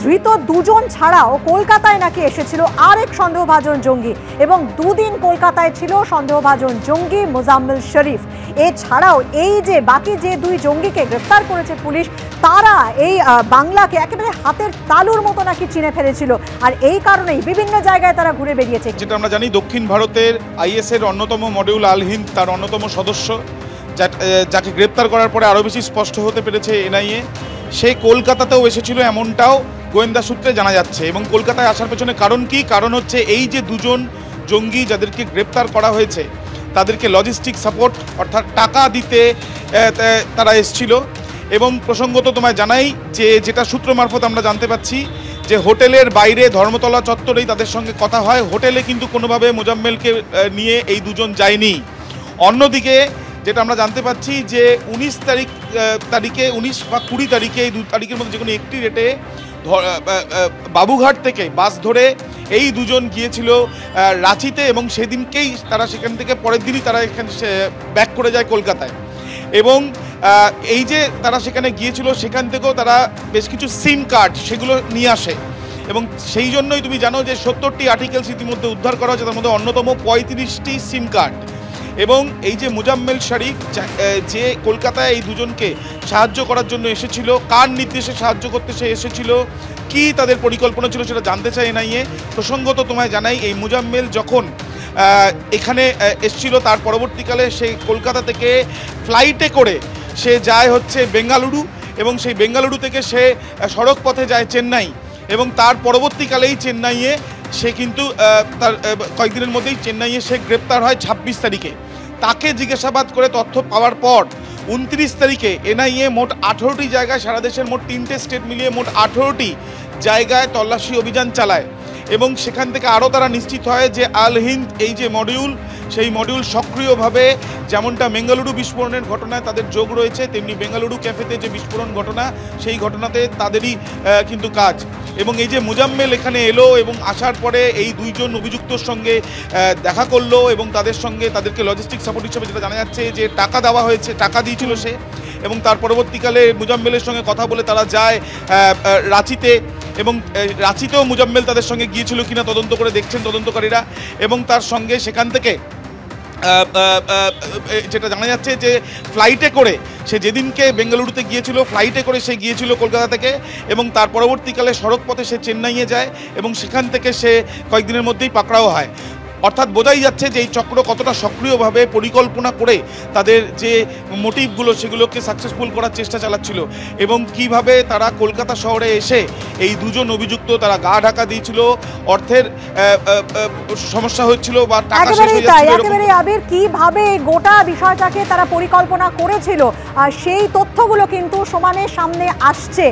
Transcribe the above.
ধৃত দুজন ছাড়াও কলকাতায় নাকি এসেছিল আরেক সন্দেহভাজন জঙ্গি এবং দুদিন কলকাতায় ছিল সন্দেহভাজন জঙ্গি মোজাম্মেল শরীফ। এছাড়াও এই যে বাকি যে দুই জঙ্গিকে গ্রেফতার করেছে পুলিশ, তারা এই বাংলাকে একেবারে হাতের তালুর মতো নাকি চিনে ফেলেছিল, আর এই কারণেই বিভিন্ন জায়গায় তারা ঘুরে বেরিয়েছে। যেটা আমরা জানি, দক্ষিণ ভারতের আইএস এর অন্যতম মডিউল আল হিন্দ তার অন্যতম সদস্য, যাকে গ্রেপ্তার করার পরে আরও বেশি স্পষ্ট হতে পেরেছে এনআইএ, সে কলকাতাতেও এসেছিল এমনটাও গোয়েন্দা সূত্রে জানা যাচ্ছে। এবং কলকাতায় আসার পেছনে কারণ কি? কারণ হচ্ছে এই যে দুজন জঙ্গি যাদেরকে গ্রেপ্তার করা হয়েছে তাদেরকে লজিস্টিক সাপোর্ট অর্থাৎ টাকা দিতে তারা এসেছিল। এবং প্রসঙ্গত তোমায় জানাই যে যেটা সূত্র মারফত আমরা জানতে পাচ্ছি যে হোটেলের বাইরে ধর্মতলা চত্বরেই তাদের সঙ্গে কথা হয়। হোটেলে কিন্তু কোনোভাবে মোজাম্মেলকে নিয়ে এই দুজন যায়নি। অন্যদিকে যেটা আমরা জানতে পাচ্ছি যে 19 তারিখে 19 বা 20 তারিখে এই 2 তারিখের মধ্যে যে কোনো একটি ডেটে বাবুঘাট থেকে বাস ধরে এই দুজন গিয়েছিল রাঁচিতে এবং সেদিনকেই তারা সেখান থেকে পরের দিনই তারা এখানে ব্যাক করে যায় কলকাতায়। এবং এই যে তারা সেখানে গিয়েছিল সেখান থেকেও তারা বেশ কিছু সিম কার্ড সেগুলো নিয়ে আসে এবং সেই জন্যই তুমি জানো যে 70টি আর্টিকেলস ইতিমধ্যে উদ্ধার করা হয়েছে, তার মধ্যে অন্যতম 35টি সিম কার্ড। এবং এই যে মোজাম্মেল শরীফ যে কলকাতায় এই দুজনকে সাহায্য করার জন্য এসেছিল, কার নির্দেশে সাহায্য করতে সে এসেছিল, কি তাদের পরিকল্পনা ছিল সেটা জানতে চাই এনআইএ। প্রসঙ্গত তোমায় জানাই, এই মোজাম্মেল যখন এখানে এসেছিল তার পরবর্তীকালে সে কলকাতা থেকে ফ্লাইটে করে সে যায় হচ্ছে বেঙ্গালুরু এবং সেই বেঙ্গালুরু থেকে সে সড়ক পথে যায় চেন্নাই এবং তার পরবর্তীকালেই চেন্নাইয়ে সে কিন্তু তার কয়েকদিনের মধ্যেই চেন্নাইয়ে সে গ্রেপ্তার হয় 26 তারিখে। তাকে জিজ্ঞাসাবাদ করে তথ্য পাওয়ার পর 29 তারিখে এনআইএ মোট 18টি জায়গায়, সারা দেশের মোট 3টে স্টেট মিলিয়ে মোট 18টি জায়গায় তল্লাশি অভিযান চালায় এবং সেখান থেকে আরও তারা নিশ্চিত হয় যে আল হিন্দ এই যে মডিউল, সেই মডিউল সক্রিয়ভাবে, যেমনটা বেঙ্গালুরু বিস্ফোরণের ঘটনায় তাদের যোগ রয়েছে, তেমনি বেঙ্গালুরু ক্যাফেতে যে বিস্ফোরণ ঘটনা সেই ঘটনাতে তাদেরই কিন্তু কাজ। এবং এই যে মোজাম্মেল এখানে এলো এবং আসার পরে এই দুইজন অভিযুক্তর সঙ্গে দেখা করলো এবং তাদের সঙ্গে তাদেরকে লজিস্টিক সাপোর্ট হিসেবে যেটা জানা যাচ্ছে যে টাকা দেওয়া হয়েছে, টাকা দিয়েছিল সে। এবং তার পরবর্তীকালে মোজাম্মেলের সঙ্গে কথা বলে তারা যায় রাঁচিতে এবং রাঁচিতেও মোজাম্মেল তাদের সঙ্গে গিয়েছিল কিনা তদন্ত করে দেখছেন তদন্তকারীরা। এবং তার সঙ্গে সেখান থেকে যেটা জানা যাচ্ছে যে ফ্লাইটে করে সে যেদিনকে বেঙ্গালুরুতে গিয়েছিল ফ্লাইটে করে সে গিয়েছিল কলকাতা থেকে এবং তার পরবর্তীকালে সড়ক পথে সে চেন্নাইয়ে যায় এবং সেখান থেকে সে কয়েকদিনের মধ্যেই পাকড়াও হয়। অর্থাৎ বোঝাই যাচ্ছে যে এই চক্র কতটা সক্রিয়ভাবে পরিকল্পনা করে তাদের যে মোটিভগুলো সেগুলোকে সাকসেসফুল করার চেষ্টা চালাচ্ছিল এবং কিভাবে তারা কলকাতা শহরে এসে এই দুজন অভিযুক্ত তারা গা ঢাকা দিয়েছিল, অর্থের সমস্যা হচ্ছিল বা টাকা শেষ হয়ে যাচ্ছিল। একেবারে আবির, কিভাবে গোটা বিষয়টাকে তারা পরিকল্পনা করেছিল সেই তথ্যগুলো কিন্তু সমানে সামনে আসছে।